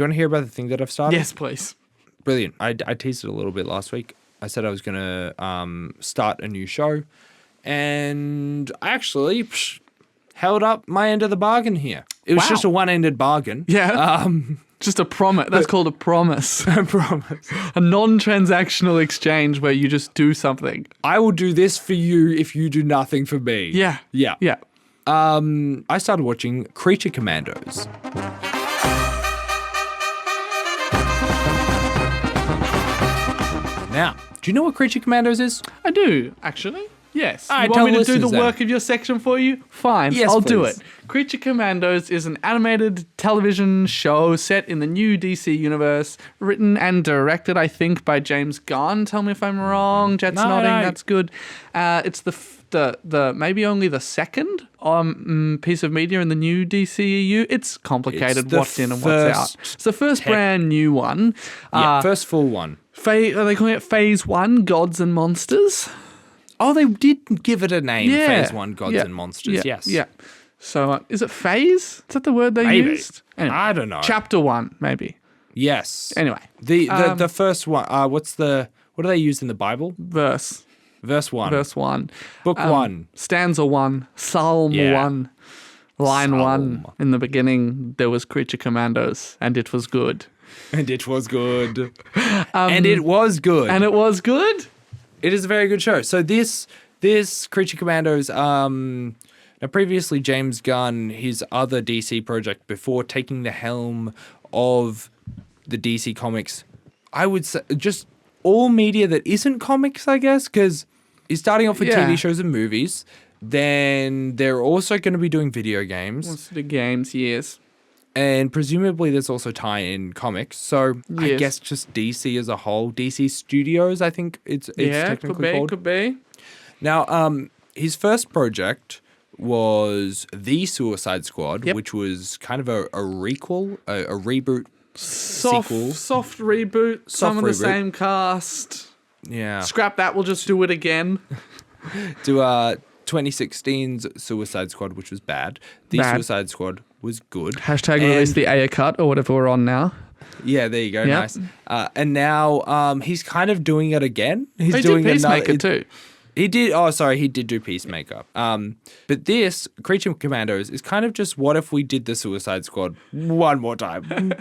you want to hear about the thing that I've started? Yes, please. Brilliant. I teased it a little bit last week. I said I was going to start a new show, and I actually held up my end of the bargain here. It was just a one-ended bargain. Yeah. Just a promise. That's called a promise. A promise. A non-transactional exchange where you just do something. I will do this for you if you do nothing for me. Yeah. Yeah. Yeah. I started watching Creature Commandos. Now, do you know what Creature Commandos is? I do, actually. Yes. All right, you tell want me the to do the listeners then. work of your section for you? Fine, Yes, I'll do please. it. Creature Commandos is an animated television show set in the new DC universe, written and directed, I think, by James Gunn. Tell me if I'm wrong. Jet's nodding. no. That's good. It's the maybe only the second piece of media in the new DCEU. It's complicated. It's the What's in and what's out. first It's the first brand new one. Yeah, first full one. Are they calling it Phase 1, Gods and Monsters? Oh, they did give it a name. Yeah. Phase 1, Gods and Monsters. Yeah. Yes. Yeah. So, is it phase? Is that the word they Maybe. used? Anyway, I don't know. Chapter 1, maybe. Yes. Anyway. The first one. What do they use in the Bible? Verse 1. Verse 1. Book 1. Stanza 1. Psalm Yeah. 1. Line Psalm. 1. In the beginning, there was Creature Commandos, and it was good. And it was good. And it was good. And it was good? It is a very good show. So this Creature Commandos, now previously James Gunn, his other DC project before taking the helm of the DC Comics, I would say just all media that isn't comics, I guess, because he's starting off with Yeah. TV shows and movies. Then they're also going to be doing video games. What's the games? Yes. And presumably there's also tie-in comics. So I Yes. guess just DC as a whole. DC Studios, I think it's technically called. Could be. Now, his first project was The Suicide Squad, Yep. which was kind of a requel, a reboot, sequel. Soft reboot. Some of the reboot. same cast. Yeah. Scrap that. We'll just do it again. To 2016's Suicide Squad, which was bad. The Bad. Suicide Squad was good. Hashtag release the Aya cut or whatever we're on now. Yeah, there you go. Yep. Nice. And now he's kind of doing it again. He's He doing did Peacemaker another. too. He did. Oh, sorry. He did do Peacemaker. But this Creature Commandos is kind of just what if we did the Suicide Squad one more time.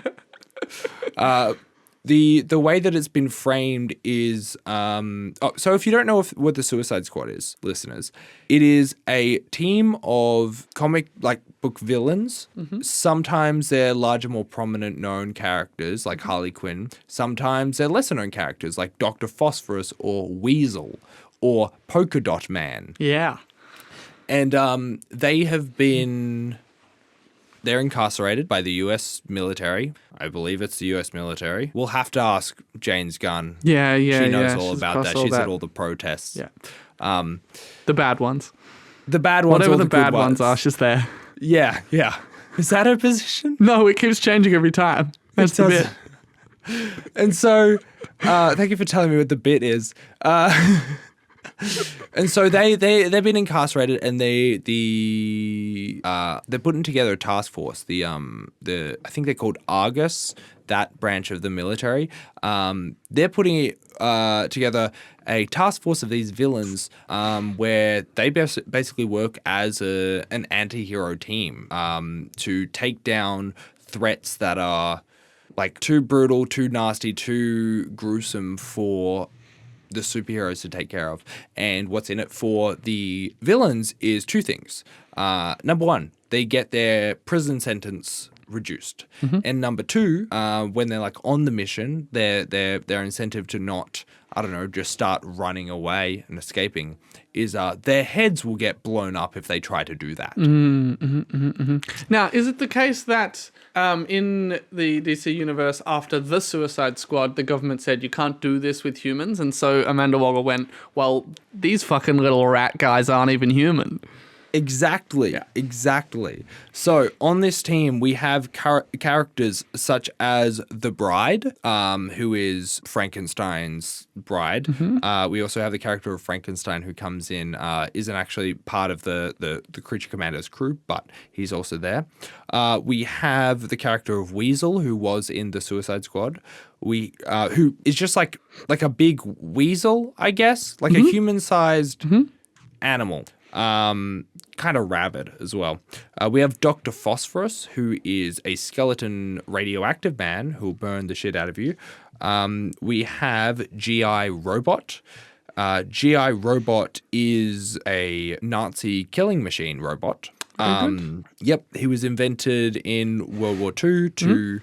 The way that it's been framed is so if you don't know what the Suicide Squad is, listeners, it is a team of comic book villains. Mm-hmm. Sometimes they're larger, more prominent known characters like Harley Quinn. Sometimes they're lesser known characters like Dr. Phosphorus or Weasel or Polka Dot Man. Yeah. And they're incarcerated by the U.S. military. I believe it's the U.S. military. We'll have to ask James Gunn. Yeah. She knows all She's about across that. She's at all the protests. Yeah. The bad ones. The bad ones, Whatever all the good bad ones are, she's there. Yeah, yeah. Is that her position? No, it keeps changing every time. That's the bit. And so, thank you for telling me what the bit is. And so they've been incarcerated, and they're putting together a task force. I think they're called Argus, that branch of the military. They're putting together a task force of these villains, where they basically work as an anti-hero team to take down threats that are like too brutal, too nasty, too gruesome for the superheroes to take care of. And what's in it for the villains is two things. Number one, they get their prison sentence reduced. Mm-hmm. And number two, when they're like on the mission, their incentive to not, I don't know, just start running away and escaping is their heads will get blown up if they try to do that. Now, is it the case that in the DC universe, after the Suicide Squad, the government said you can't do this with humans, and so Amanda Waller went, well, these fucking little rat guys aren't even human. Exactly. Yeah. Exactly. So on this team, we have characters such as the bride, who is Frankenstein's bride. Mm-hmm. We also have the character of Frankenstein who comes in, isn't actually part of the Creature Commandos crew, but he's also there. We have the character of Weasel, who was in the Suicide Squad. Who is just like a big weasel, I guess, like a human-sized animal. Kind of rabid as well. We have Dr. Phosphorus, who is a skeleton radioactive man who'll burn the shit out of you. We have G.I. Robot. G.I. Robot is a Nazi killing machine robot. Yep, he was invented in World War II to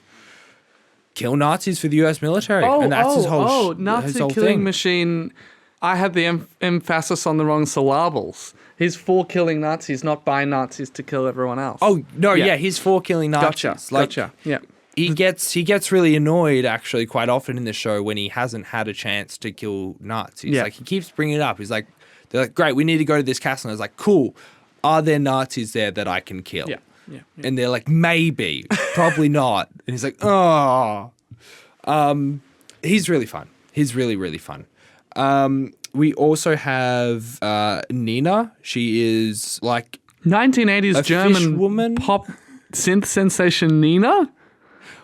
kill Nazis for the U.S. military. And that's his whole Nazi his whole killing thing. machine. I had the emphasis on the wrong syllables. He's for killing Nazis, not by Nazis to kill everyone else. Oh, no, yeah, he's for killing Nazis. Gotcha. Yeah. He gets really annoyed, actually, quite often in the show when he hasn't had a chance to kill Nazis. Yeah. Like, he keeps bringing it up. He's like, they're like, great, we need to go to this castle. And I was like, cool, are there Nazis there that I can kill? Yeah. And they're like, maybe, probably not. And he's like, oh. He's really fun. He's really, really fun. We also have Nina. She is like 1980s a German fish woman. pop synth sensation Nina?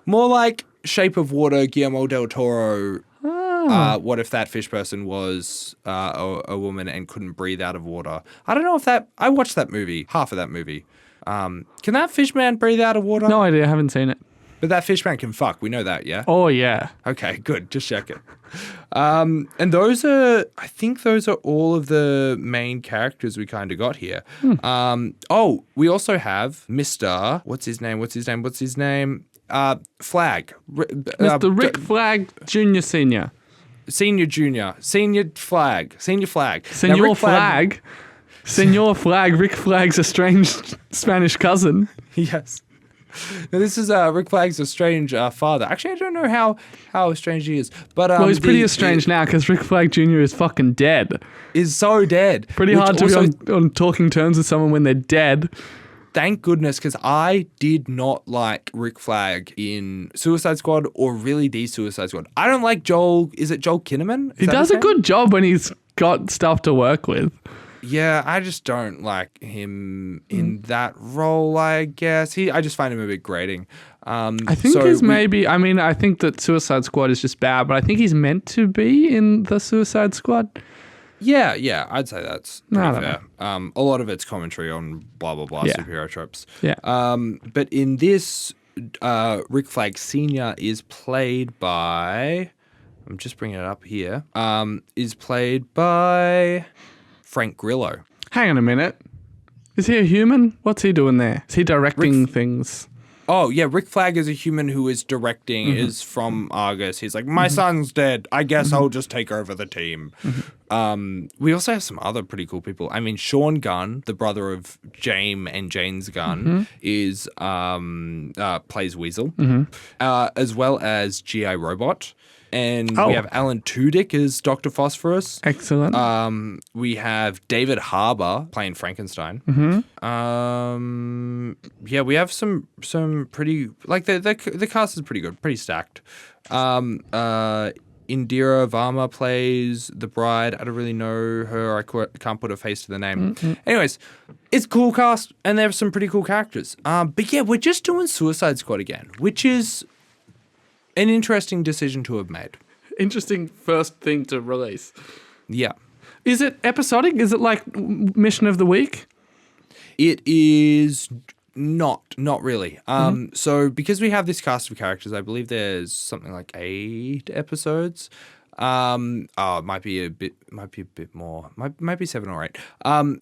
More like Shape of Water, Guillermo del Toro. What if that fish person was a woman and couldn't breathe out of water? I don't know if that... I watched that movie, half of that movie. Can that fish man breathe out of water? No idea, I haven't seen it. But that fish man can fuck. We know that, yeah? Oh, yeah. Okay, good. Just check it. And those are... I think those are all of the main characters we kind of got here. We also have Mr... What's his name? Flag. Mr. Rick Flag Jr. Senior. Senior Junior. Senior Flag. Now, Senor Rick Flag. Senor Flag. Rick Flag's estranged Spanish cousin. Yes. Now, this is Rick Flag's estranged father. Actually, I don't know how estranged he is. But Well, he's pretty estranged now because Rick Flag Jr. is fucking dead. Is so dead. Pretty hard to be on talking terms with someone when they're dead. Thank goodness, because I did not like Rick Flag in Suicide Squad or really the Suicide Squad. I don't like Joel. Is it Joel Kinnaman? He does a good job when he's got stuff to work with. Yeah, I just don't like him in that role, I guess. I just find him a bit grating. I think I think that Suicide Squad is just bad, but I think he's meant to be in the Suicide Squad. Yeah, I'd say that's pretty fair. Know. A lot of it's commentary on blah, blah, blah, superhero tropes. Yeah. But in this, Rick Flag Sr. is played by... I'm just bringing it up here. Is played by Frank Grillo. Hang on a minute. Is he a human? What's he doing there? Is he directing things? Oh, yeah, Rick Flag is a human who is directing, is from Argus. He's like, my son's dead. I guess I'll just take over the team. We also have some other pretty cool people. I mean, Sean Gunn, the brother of James and Jane's Gunn, is plays Weasel, as well as G.I. Robot. And we have Alan Tudyk as Dr. Phosphorus. Excellent. We have David Harbour playing Frankenstein. Yeah, we have some pretty... Like, the cast is pretty good, pretty stacked. Indira Varma plays the bride. I don't really know her. I can't put a face to the name. Anyways, it's a cool cast, and they have some pretty cool characters. But yeah, we're just doing Suicide Squad again, which is... an interesting decision to have made. Interesting first thing to release. Yeah. Is it episodic? Is it like Mission of the Week? It is not really. So because we have this cast of characters, I believe there's something like 8 episodes. It might be a bit more. Might be 7 or 8.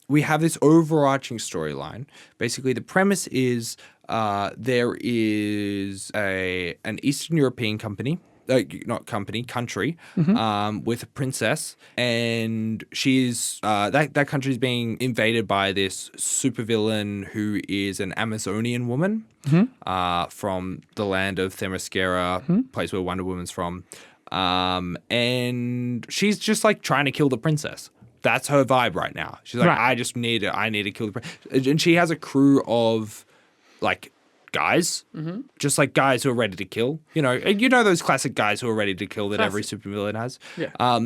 We have this overarching storyline. Basically, the premise is there is an Eastern European country, with a princess, and she's that country is being invaded by this supervillain who is an Amazonian woman from the land of Themyscira, place where Wonder Woman's from. And she's just like trying to kill the princess. That's her vibe right now. She's like, Right. I need to kill the and she has a crew of like guys, just like guys who are ready to kill. And those classic guys who are ready to kill that every supervillain has. Yeah.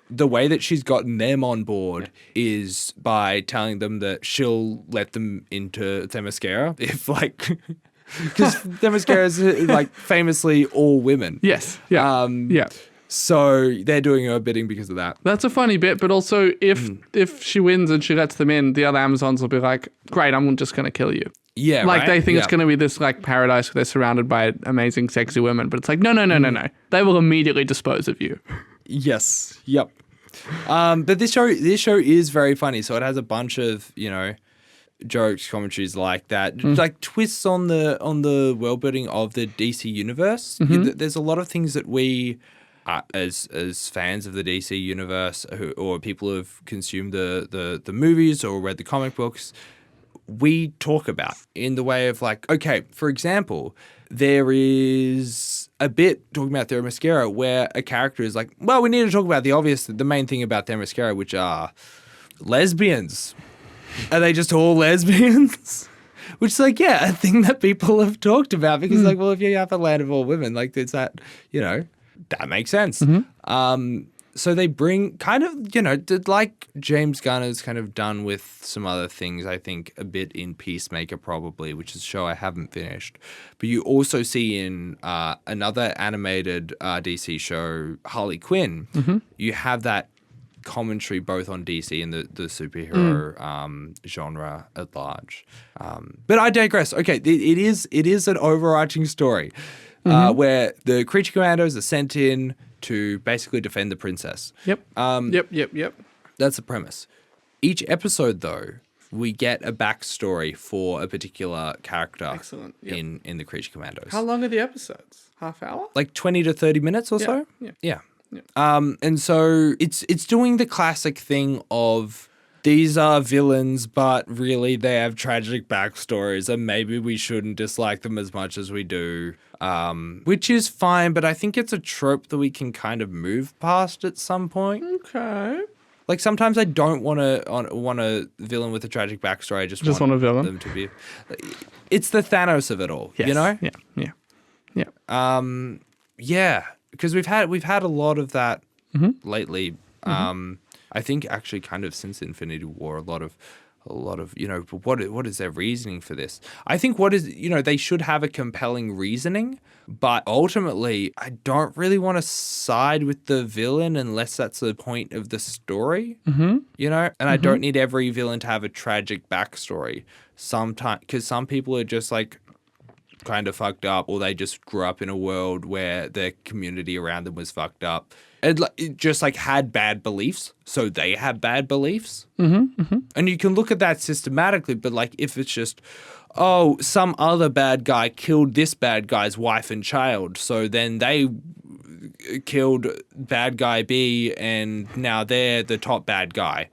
The way that she's gotten them on board is by telling them that she'll let them into Themyscira if because Themyscira is like famously all women. Yes. Yeah. Yeah. So they're doing her bidding because of that. That's a funny bit, but also if she wins and she lets them in, the other Amazons will be like, great, I'm just going to kill you. Yeah, like they think it's Yeah. going to be this like paradise where they're surrounded by amazing, sexy women, but it's like, no. They will immediately dispose of you. Yes. Yep. But this show is very funny. So it has a bunch of, jokes, commentaries like that, like twists on the world building of the DC universe. There's a lot of things that we, as fans of the DC universe, or people who have consumed the movies or read the comic books, we talk about in the way of like, okay, for example, there is a bit talking about Themyscira where a character is like, well, we need to talk about the main thing about Themyscira, which are lesbians. Are they just all lesbians? Which is like, yeah, a thing that people have talked about because like, well, if you have a land of all women, like it's that, that makes sense. So they bring kind of, like James Gunn has kind of done with some other things, I think, a bit in Peacemaker probably, which is a show I haven't finished. But you also see in another animated DC show, Harley Quinn, you have that commentary both on DC and the superhero genre at large. But I digress. Okay, it is an overarching story where the Creature Commandos are sent in to basically defend the princess. Yep. Yep. That's the premise. Each episode, though, we get a backstory for a particular character. Excellent. Yep. In the Creature Commandos. How long are the episodes? Half hour? Like 20 to 30 minutes or so? Yeah. And so it's doing the classic thing of these are villains, but really they have tragic backstories, and maybe we shouldn't dislike them as much as we do, which is fine, but I think it's a trope that we can kind of move past at some point. Okay. Like sometimes I don't want a villain with a tragic backstory. I just want a villain. Them to be. It's the Thanos of it all, Yes. Yeah. Yeah, because we've had a lot of that lately. I think actually kind of since Infinity War, a lot of what is their reasoning for this? I think they should have a compelling reasoning, but ultimately I don't really want to side with the villain unless that's the point of the story. And I don't need every villain to have a tragic backstory. Sometimes, because some people are just like kind of fucked up, or they just grew up in a world where their community around them was fucked up and just like had bad beliefs, so they have bad beliefs. And you can look at that systematically, but like if it's just, oh, some other bad guy killed this bad guy's wife and child, so then they killed bad guy B and now they're the top bad guy.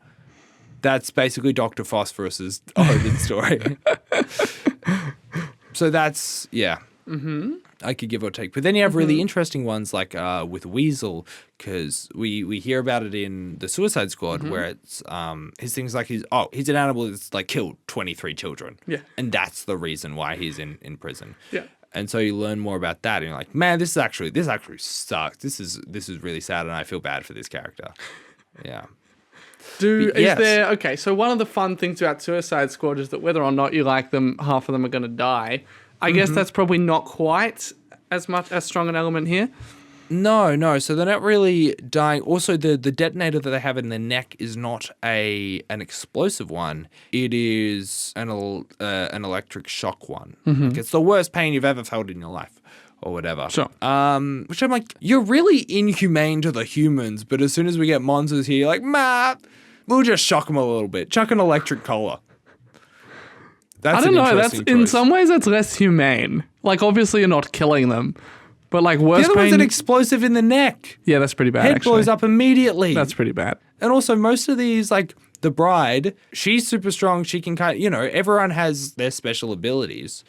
That's basically Dr. Phosphorus's origin story. So that's, yeah. I could give or take. But then you have really interesting ones like with Weasel, because we hear about it in the Suicide Squad where it's his thing's like he's an animal that's like killed 23 children. Yeah. And that's the reason why he's in prison. Yeah. And so you learn more about that and you're like, man, this actually sucks. This is really sad and I feel bad for this character. Yeah. So one of the fun things about Suicide Squad is that whether or not you like them, half of them are going to die. I guess that's probably not quite as strong an element here. No. So they're not really dying. Also, the detonator that they have in their neck is not an explosive one. It is an electric shock one. Like, it's the worst pain you've ever felt in your life. Or whatever. Sure. Which I'm like, you're really inhumane to the humans, but as soon as we get monsters here, you're like, we'll just shock them a little bit. Chuck an electric cola. That's I don't know. That's in some ways that's less humane. Like obviously you're not killing them, but like worse the other pain. one's an explosive in the neck. Yeah, that's pretty bad. Head actually blows up immediately. That's pretty bad. And also most of these, like the bride, she's super strong. She can everyone has their special abilities.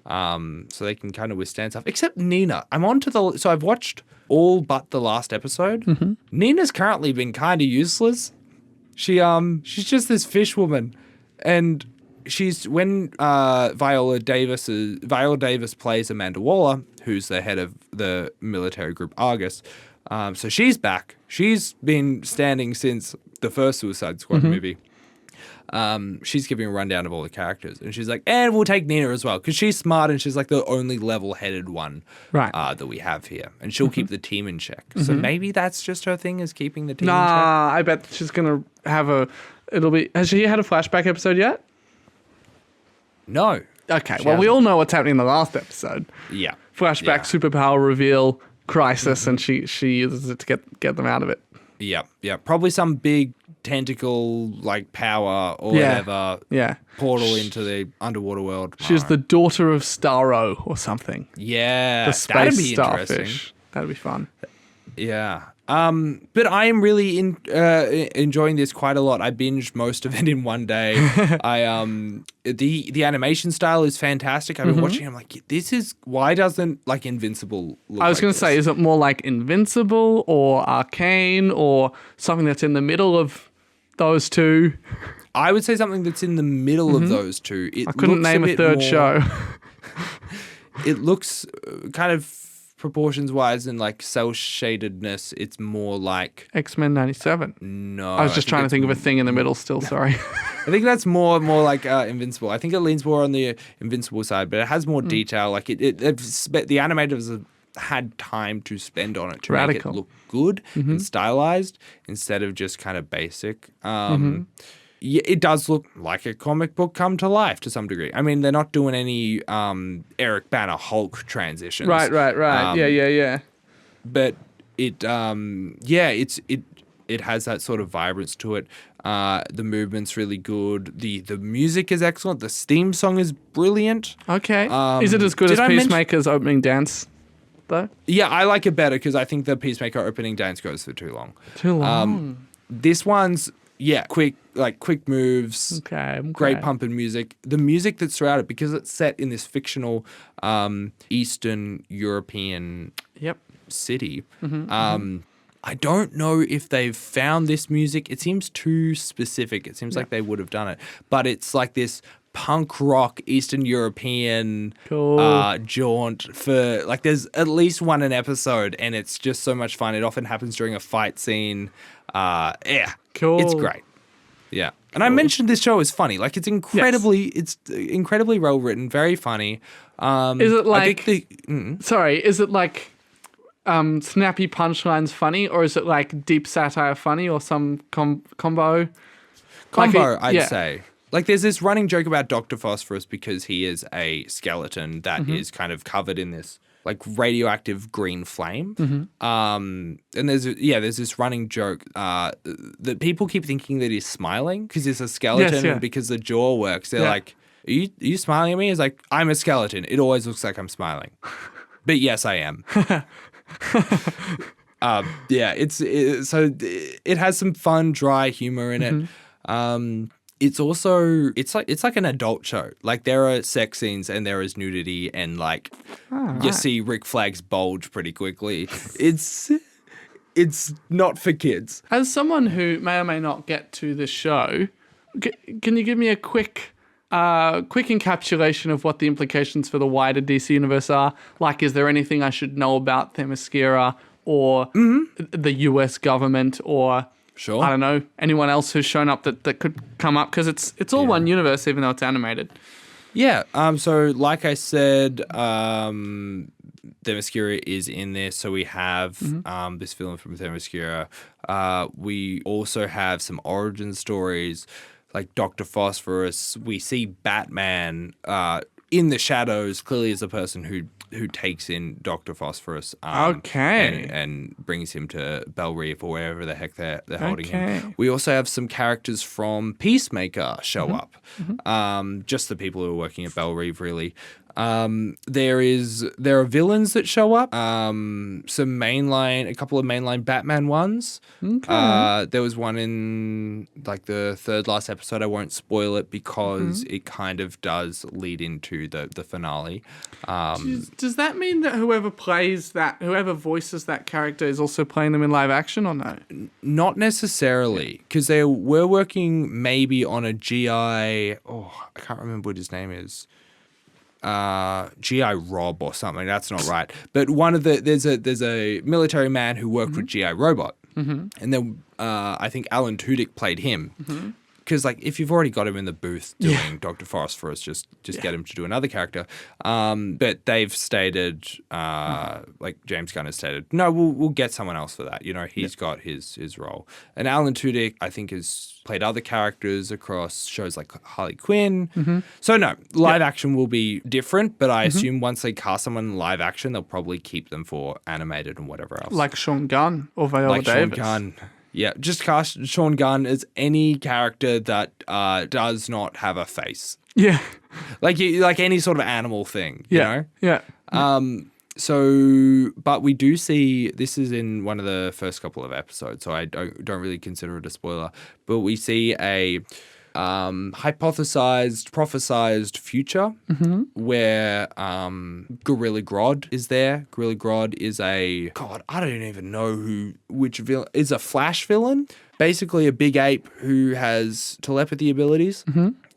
So they can kind of withstand stuff. Except Nina. So I've watched all but the last episode. Nina's currently been kind of useless. She's just this fish woman, and she's when Viola Davis plays Amanda Waller, who's the head of the military group Argus. So she's back. She's been standing since the first Suicide Squad movie. She's giving a rundown of all the characters, and she's like, and we'll take Nina as well, because she's smart and she's like the only level-headed one that we have here, and she'll keep the team in check. So maybe that's just her thing, is keeping the team in check. I bet she's gonna have has she had a flashback episode yet? No. Okay, well, we all know what's happening in the last episode. Yeah. Flashback, superpower reveal, crisis, and she uses it to get them out of it. Yeah. Probably some big tentacle like power or whatever. Yeah. Portal into the underwater world. She's the daughter of Starro or something. Yeah. The space that'd be starfish. interesting. That'd be fun. Yeah. But I am really enjoying this quite a lot. I binged most of it in one day. The animation style is fantastic. I've been watching. I'm like, why doesn't like Invincible look I was going to say, is it more like Invincible or Arcane or something that's in the middle of those two? I would say something that's in the middle of those two. I couldn't name a third show. It looks kind of proportions wise and like cell shadedness, it's more like X-Men 97. No, I was just trying to think of a thing in the middle still, sorry. I think that's more like Invincible. I think it leans more on the Invincible side, but it has more detail. Like the animators have had time to spend on it to make it look good and stylized instead of just kind of basic. Yeah, it does look like a comic book come to life to some degree. I mean, they're not doing any Eric Banner Hulk transitions. Right. Yeah. But it has that sort of vibrance to it. The movement's really good. The music is excellent. The theme song is brilliant. Okay. Is it as good as Peacemaker's opening dance, though? Yeah, I like it better because I think the Peacemaker opening dance goes for too long. Too long. This one's quick moves. Okay. Great pumping music. The music that's throughout it, because it's set in this fictional Eastern European city. I don't know if they've found this music. It seems too specific. It seems like they would have done it. But it's like this punk rock Eastern European jaunt for like there's at least one an episode, and it's just so much fun. It often happens during a fight scene. Cool. It's great. Yeah. And I mentioned this show is funny. Like it's incredibly well written, very funny. Is it like sorry, is it like snappy punchlines funny, or is it like deep satire funny, or some combo? I'd say. Like there's this running joke about Dr. Phosphorus because he is a skeleton that is kind of covered in this like radioactive green flame. And there's this running joke that people keep thinking that he's smiling because he's a skeleton and because the jaw works. They're like, are you smiling at me? It's like, I'm a skeleton. It always looks like I'm smiling. But yes, I am. It has some fun, dry humor in it. It's also it's like an adult show. Like there are sex scenes and there is nudity and like you see Rick Flags bulge pretty quickly. It's not for kids. As someone who may or may not get to this show, can you give me a quick encapsulation of what the implications for the wider DC universe are? Like, is there anything I should know about Themyscira or the US government or sure, I don't know, anyone else who's shown up that could come up? Because it's all one universe, even though it's animated. Yeah. So like I said, Themyscira is in there. So we have this villain from Themyscira. We also have some origin stories like Dr. Phosphorus. We see Batman in the shadows, clearly as a person who takes in Dr. Phosphorus and brings him to Belle Reef or wherever the heck they're holding him. We also have some characters from Peacemaker show up. Just the people who are working at Belle Reef, really. There are villains that show up. A couple of mainline Batman ones. Okay. There was one in like the third last episode. I won't spoil it because it kind of does lead into the finale. Does that mean that whoever voices that character is also playing them in live action or no? Not necessarily, because they were working maybe on a GI. Oh, I can't remember what his name is. GI Rob or something. That's not right. But there's a military man who worked with GI Robot, and then I think Alan Tudyk played him. Because like if you've already got him in the booth doing Dr. Phosphorus, just get him to do another character. But they've stated, like James Gunn has stated, no, we'll get someone else for that. You know, he's got his role. And Alan Tudyk, I think, has played other characters across shows like Harley Quinn. So no, live action will be different. But I assume once they cast someone in live action, they'll probably keep them for animated and whatever else. Like Sean Gunn or Viola Davis. Sean Gunn. Yeah, just cast Sean Gunn as any character that does not have a face. Yeah. Like any sort of animal thing, you know? Yeah. But we do see, this is in one of the first couple of episodes, so I don't really consider it a spoiler, but we see a prophesized future where Gorilla Grodd is there. Gorilla Grodd is I don't even know which villain, is a Flash villain. Basically a big ape who has telepathy abilities.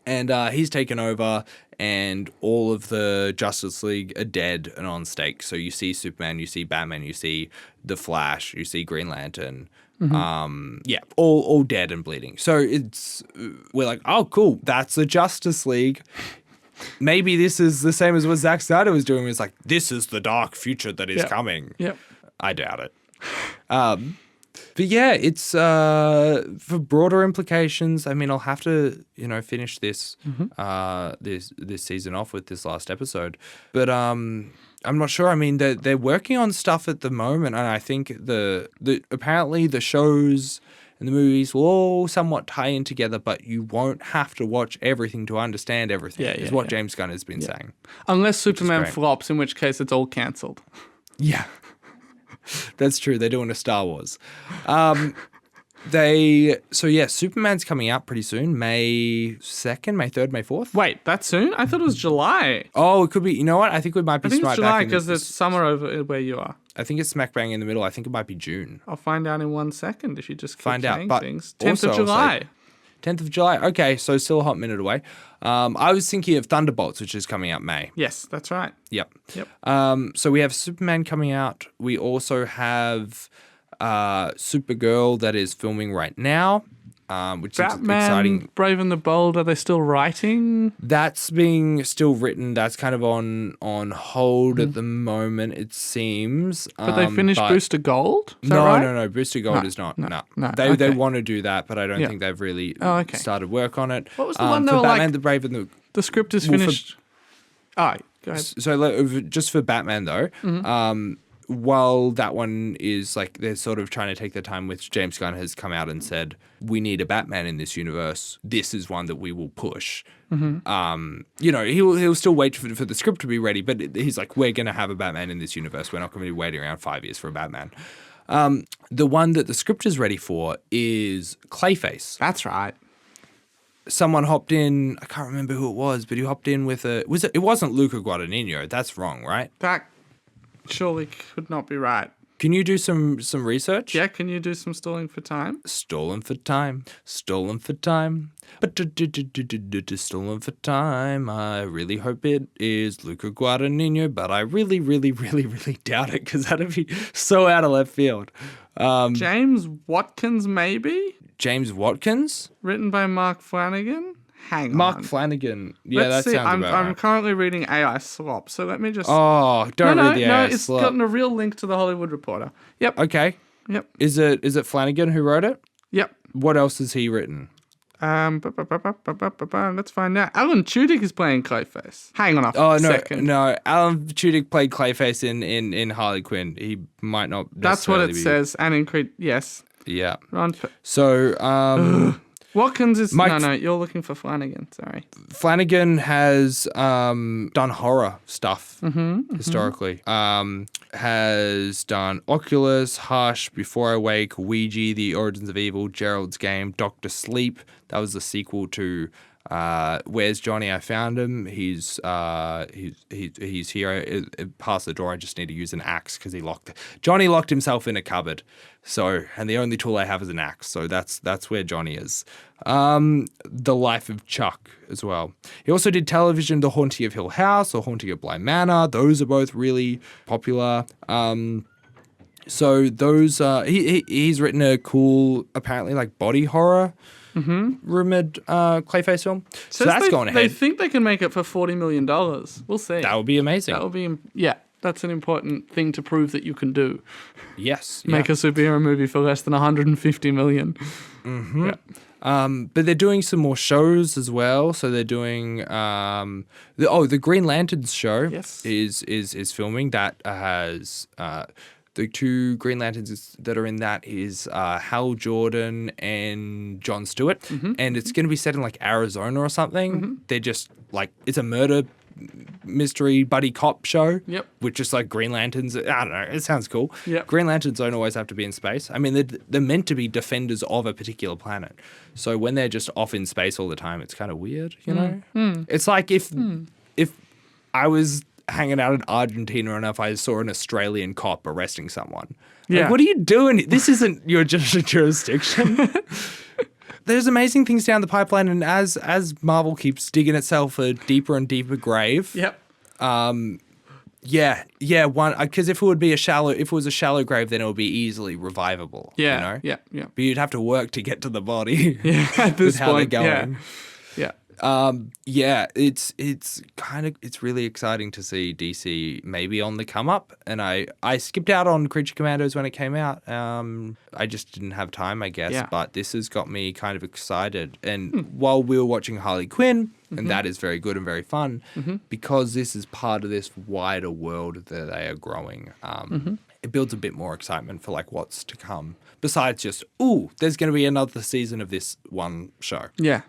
And he's taken over and all of the Justice League are dead and on stake. So you see Superman, you see Batman, you see the Flash, you see Green Lantern. All dead and bleeding. So we're like, oh, cool, that's the Justice League. Maybe this is the same as what Zack Snyder was doing. It's like, this is the dark future that is coming. Yep. I doubt it. But yeah, it's for broader implications. I mean, I'll have to, finish this this season off with this last episode. But I'm not sure. I mean, they're working on stuff at the moment, and I think apparently the shows and the movies will all somewhat tie in together, but you won't have to watch everything to understand everything. Is what James Gunn has been saying. Unless Superman flops, in which case it's all cancelled. Yeah. That's true. They're doing a Star Wars. Superman's coming out pretty soon. May 2nd, May 3rd, May 4th. Wait, that soon? I thought it was July. Oh, it could be. You know what? I think we might be it's July because it's summer over where you are. I think it's smack bang in the middle. I think it might be June. I'll find out in 1 second if you just keep find out. saying But things. 10th of July. 10th of July. Okay, so still a hot minute away. I was thinking of Thunderbolts, which is coming out May. Yes, that's right. Yep. So we have Superman coming out. We also have Supergirl that is filming right now, which Batman, is exciting. Brave and the Bold, are they still writing? That's being still written. That's kind of on hold at the moment, it seems. But they finished Booster Gold? Is that no, right? no. Booster Gold is not. No. They want to do that, but I don't think they've really started work on it. What was the one that for were Batman, like, the Brave and the script is finished? Go ahead. So just for Batman though, while that one is like they're sort of trying to take their time, which James Gunn has come out and said, we need a Batman in this universe. This is one that we will push. He'll still wait for the script to be ready, but he's like, we're going to have a Batman in this universe. We're not going to be waiting around 5 years for a Batman. The one that the script is ready for is Clayface. That's right. Someone hopped in, I can't remember who it was, but he hopped in with it wasn't Luca Guadagnino. That's wrong, right? That surely could not be right. Can you do some research? Yeah, can you do some stalling for time? Stolen for time. Stolen for time. Stolen for time. I really hope it is Luca Guadagnino, but I really, really, really, really doubt it because that'd be so out of left field. James Watkins, maybe? James Watkins? Written by Mark Flanagan? Hang on. Mark Flanagan. Yeah, Let's that see. sounds about right. I'm currently reading AI Slop, so let me just... Oh, don't read the AI it's Slop. gotten a real link to the Hollywood Reporter. Yep. Okay. Yep. Is it Flanagan who wrote it? Yep. What else has he written? Let's find out. Alan Tudyk is playing Clayface. Hang on a second. No. Alan Tudyk played Clayface in Harley Quinn. He might not. That's what it says. And in Creed, yes. Yeah. Ron So Watkins is Mike- no. You're looking for Flanagan. Sorry. Flanagan has done horror stuff historically. Has done Oculus, Hush, Before I Wake, Ouija, The Origins of Evil, Gerald's Game, Doctor Sleep. That was the sequel to Where's Johnny? I Found Him. He's here. Past the door. I just need to use an axe because Johnny locked himself in a cupboard. So, and the only tool I have is an axe. So that's where Johnny is. The Life of Chuck as well. He also did television, The Haunting of Hill House or Haunting of Bly Manor. Those are both really popular. So those he's written a cool, apparently like body horror. Rumored Clayface film. So that's going ahead. They think they can make it for $40 million. We'll see. That would be amazing. That would be, that's an important thing to prove that you can do. Yes. Make a superhero movie for less than $150 million. Yeah. But they're doing some more shows as well. So they're doing the Green Lanterns show is filming. That has the two Green Lanterns that are in that is Hal Jordan and Jon Stewart. And it's going to be set in like Arizona or something. They're just like, it's a murder mystery buddy cop show. With just like Green Lanterns. I don't know. It sounds cool. Green Lanterns don't always have to be in space. I mean, they're meant to be defenders of a particular planet. So when they're just off in space all the time, it's kind of weird, you know? It's like if I was hanging out in Argentina and if I saw an Australian cop arresting someone. Like, what are you doing? This isn't your jurisdiction. There's amazing things down the pipeline, and as Marvel keeps digging itself a deeper and deeper grave. Because if it was a shallow grave, then it would be easily revivable. You know? But you'd have to work to get to the body. At this how point, they're going. It's really exciting to see DC maybe on the come up. And I skipped out on Creature Commandos when it came out. I just didn't have time, I guess. But this has got me kind of excited. And while we were watching Harley Quinn, and that is very good and very fun, because this is part of this wider world that they are growing. It builds a bit more excitement for like what's to come. Besides just, there's going to be another season of this one show. Yeah.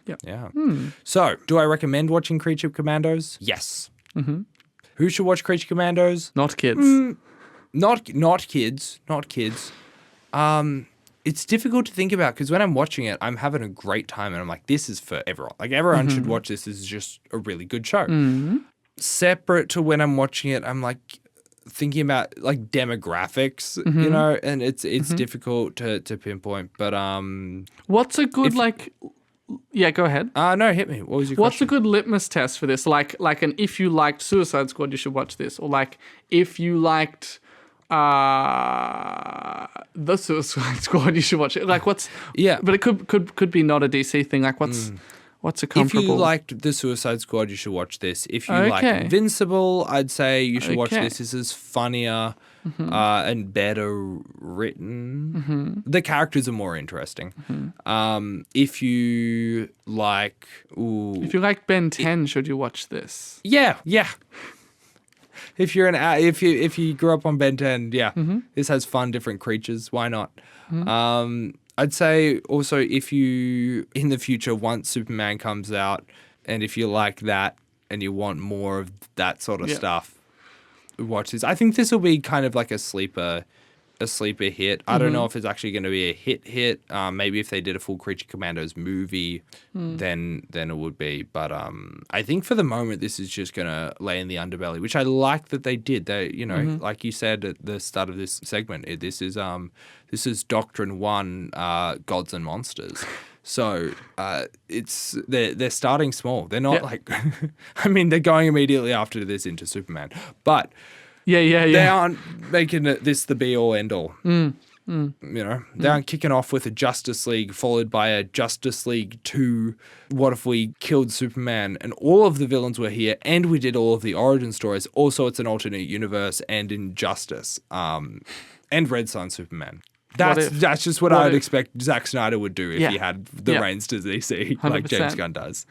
So, do I recommend watching Creature Commandos? Yes. Who should watch Creature Commandos? Not kids. Not kids. Not kids. It's difficult to think about because when I'm watching it, I'm having a great time and I'm like, this is for everyone. Like, everyone should watch this. This is just a really good show. Separate to when I'm watching it, I'm like, thinking about like demographics, you know, and it's difficult to pinpoint. But what's a good go ahead. No, hit me. What was your What's question? a good litmus test for this? Like if you liked Suicide Squad, you should watch this, or like if you liked the Suicide Squad, you should watch it. Like but it could be not a DC thing. Like what's a comparable? If you liked The Suicide Squad, you should watch this. If you like Invincible, I'd say you should watch this. This is funnier and better written. The characters are more interesting. If you like... if you like Ben 10, should you watch this? Yeah. If you're if you grew up on Ben 10, this has fun, different creatures. Why not? I'd say also if you, in the future, once Superman comes out, and if you like that and you want more of that sort of stuff, watch this. I think this will be kind of like a sleeper hit. I don't know if it's actually going to be a hit. Maybe if they did a full Creature Commandos movie, then it would be. But I think for the moment, this is just going to lay in the underbelly, which I like that they did. They, you know, like you said at the start of this segment, this is Doctrine 1, Gods and Monsters. So they're starting small. They're not like, I mean, they're going immediately after this into Superman, but. They aren't making this the be-all, end-all. You know? They aren't kicking off with a Justice League followed by a Justice League 2. What if we killed Superman and all of the villains were here and we did all of the origin stories? Also, it's an alternate universe and Injustice. And Red Sun Superman. That's just what I would expect Zack Snyder would do if he had the reins to DC, like James Gunn does.